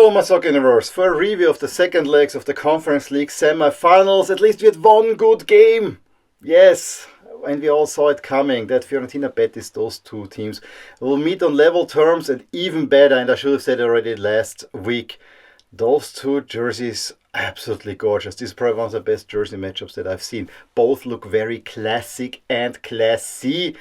Hello my soccer universe, for a review of the second legs of the Conference League semi-finals. At least we had one good game. Yes, and we all saw it coming, that Fiorentina Betis, those two teams, will meet on level terms, and even better, and I should have said it already last week, those two jerseys, absolutely gorgeous. This is probably one of the best jersey matchups that I've seen. Both look very classic and classy.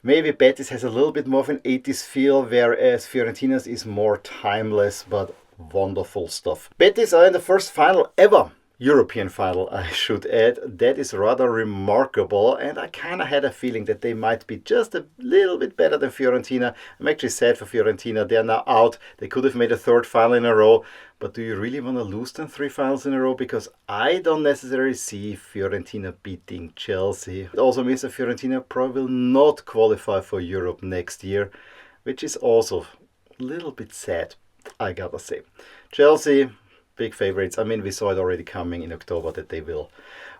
Maybe Betis has a little bit more of an 80s feel, whereas Fiorentina's is more timeless, but wonderful stuff. Betis are in the first final ever. European final, I should add. That is rather remarkable, and I kind of had a feeling that they might be just a little bit better than Fiorentina. I'm actually sad for Fiorentina. They are now out. They could have made a third final in a row, but do you really want to lose them 3 finals in a row? Because I don't necessarily see Fiorentina beating Chelsea. It also means that Fiorentina probably will not qualify for Europe next year, which is also a little bit sad, I gotta say. Chelsea, big favorites. I mean, we saw it already coming in October that they will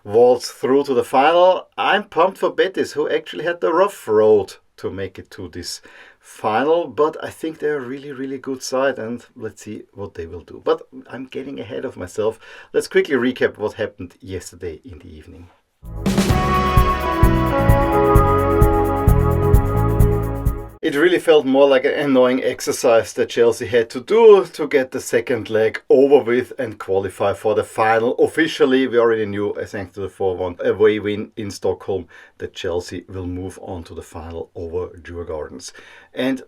waltz through to the final. I'm pumped for Betis, who actually had the rough road to make it to this final, but I think they're a really, really good side, and let's see what they will do. But I'm getting ahead of myself. Let's quickly recap what happened yesterday in the evening. It really felt more like an annoying exercise that Chelsea had to do to get the second leg over with and qualify for the final. Officially, we already knew, thanks to the 4-1 away win in Stockholm, that Chelsea will move on to the final over Djurgårdens. And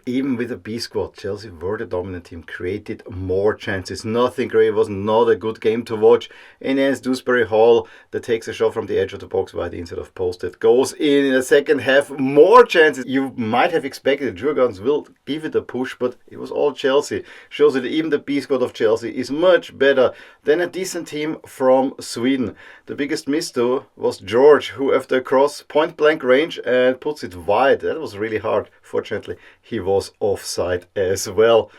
even with a B squad, Chelsea were the dominant team, created more chances. Nothing great, it was not a good game to watch. And as Dewsbury Hall, that takes a shot from the edge of the box by the inside of post, that goes in the second half. More chances. You might have expected Djurgårdens will give it a push, but it was all Chelsea. Shows that even the B squad of Chelsea is much better than a decent team from Sweden. The biggest miss though was George, who after a cross, point blank range, and puts it wide. That was really hard. Fortunately, he was offside as well.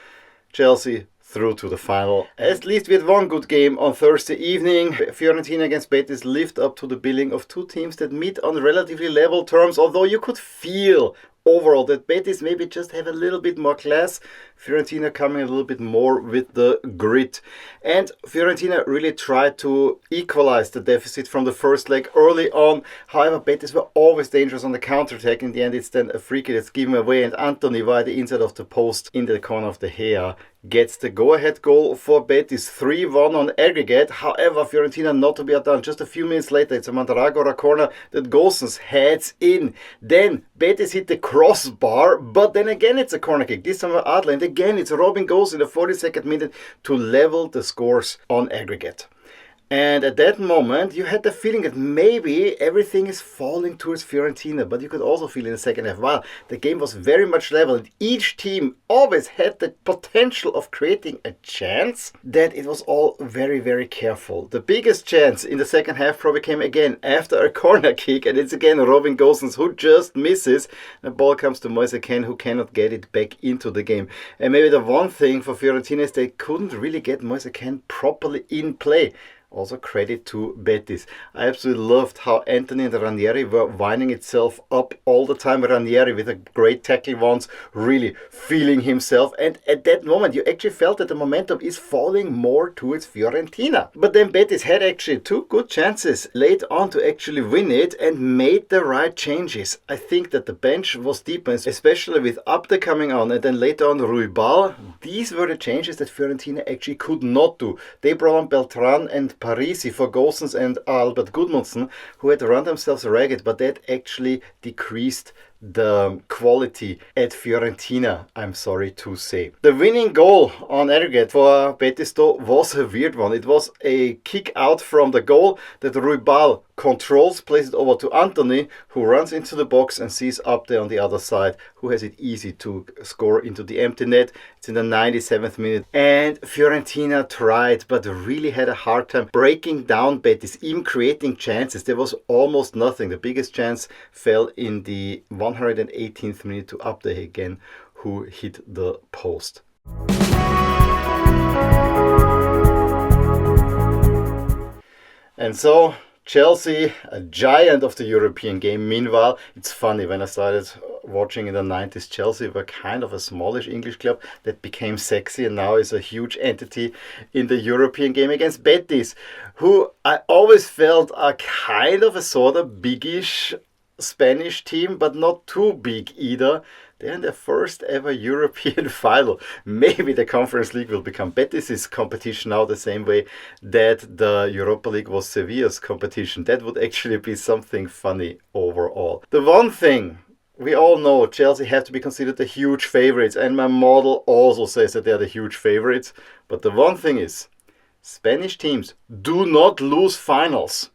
Chelsea through to the final. At least we had one good game on Thursday evening. Fiorentina against Betis lived up to the billing of two teams that meet on relatively level terms, although you could feel overall that Betis maybe just have a little bit more class. Fiorentina coming a little bit more with the grit. And Fiorentina really tried to equalize the deficit from the first leg early on. However, Betis were always dangerous on the counter-attack. In the end, it's then a free kick that's given away, and Antony via the inside of the post in the corner of the hair gets the go-ahead goal for Betis, 3-1 on aggregate. However, Fiorentina not to be outdone. Just a few minutes later, it's a Mandragora corner that Gosens heads in. Then Betis hit the crossbar, but then again it's a corner kick. This time Adler, and again it's Robin goes in the 42nd minute to level the scores on aggregate. And at that moment, you had the feeling that maybe everything is falling towards Fiorentina, but you could also feel in the second half, while the game was very much level and each team always had the potential of creating a chance, that it was all very, very careful. The biggest chance in the second half probably came again after a corner kick, and it's again Robin Gosens who just misses. The ball comes to Moise Kean, who cannot get it back into the game. And maybe the one thing for Fiorentina is they couldn't really get Moise Kean properly in play. Also credit to Betis. I absolutely loved how Antony and Ranieri were winding itself up all the time. Ranieri with a great tackle once, really feeling himself. And at that moment, you actually felt that the momentum is falling more towards Fiorentina. But then Betis had actually 2 good chances late on to actually win it and made the right changes. I think that the bench was deepened, especially with Abde coming on and then later on Ruibal. These were the changes that Fiorentina actually could not do. They brought on Beltran and Parisi for Gosens and Albert Gudmundsson, who had run themselves ragged, but that actually decreased the quality at Fiorentina, I'm sorry to say. The winning goal on aggregate for Betis though was a weird one. It was a kick out from the goal that Ruibal controls, plays it over to Antony, who runs into the box and sees Abde on the other side, who has it easy to score into the empty net. It's in the 97th minute. And Fiorentina tried, but really had a hard time breaking down Betis, even creating chances. There was almost nothing. The biggest chance fell in the 118th minute to Abde again, who hit the post. And so Chelsea, a giant of the European game. Meanwhile, it's funny, when I started watching in the 90s, Chelsea were kind of a smallish English club that became sexy and now is a huge entity in the European game against Betis, who I always felt are kind of a sort of biggish Spanish team, but not too big either. They're in their first ever European final. Maybe the Conference League will become Betis' competition now, the same way that the Europa League was Sevilla's competition. That would actually be something funny overall. The one thing we all know, Chelsea have to be considered the huge favorites, and my model also says that they're the huge favorites. But the one thing is, Spanish teams do not lose finals.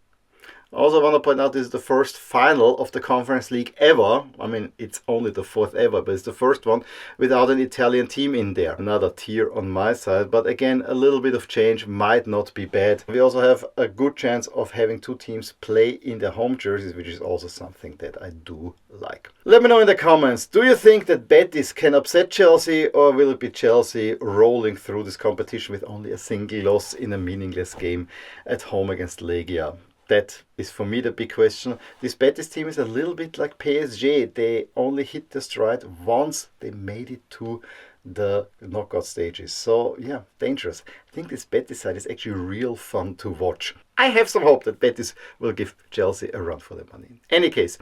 Also, I want to point out this is the first final of the Conference League ever. I mean, it's only the fourth ever, but it's the first one without an Italian team in there. Another tier on my side, but again, a little bit of change might not be bad. We also have a good chance of having two teams play in their home jerseys, which is also something that I do like. Let me know in the comments, do you think that Betis can upset Chelsea, or will it be Chelsea rolling through this competition with only a single loss in a meaningless game at home against Legia? That is for me the big question. This Betis team is a little bit like PSG. They only hit the stride once they made it to the knockout stages. So yeah, dangerous. I think this Betis side is actually real fun to watch. I have some hope that Betis will give Chelsea a run for their money. In any case,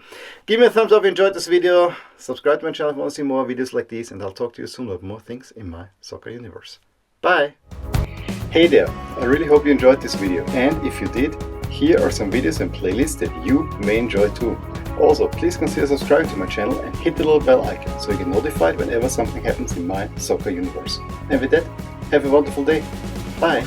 give me a thumbs up if you enjoyed this video. Subscribe to my channel if you want to see more videos like these, and I'll talk to you soon about more things in my soccer universe. Bye! Hey there, I really hope you enjoyed this video, and if you did, here are some videos and playlists that you may enjoy too. Also, please consider subscribing to my channel and hit the little bell icon so you get notified whenever something happens in my soccer universe. And with that, have a wonderful day. Bye!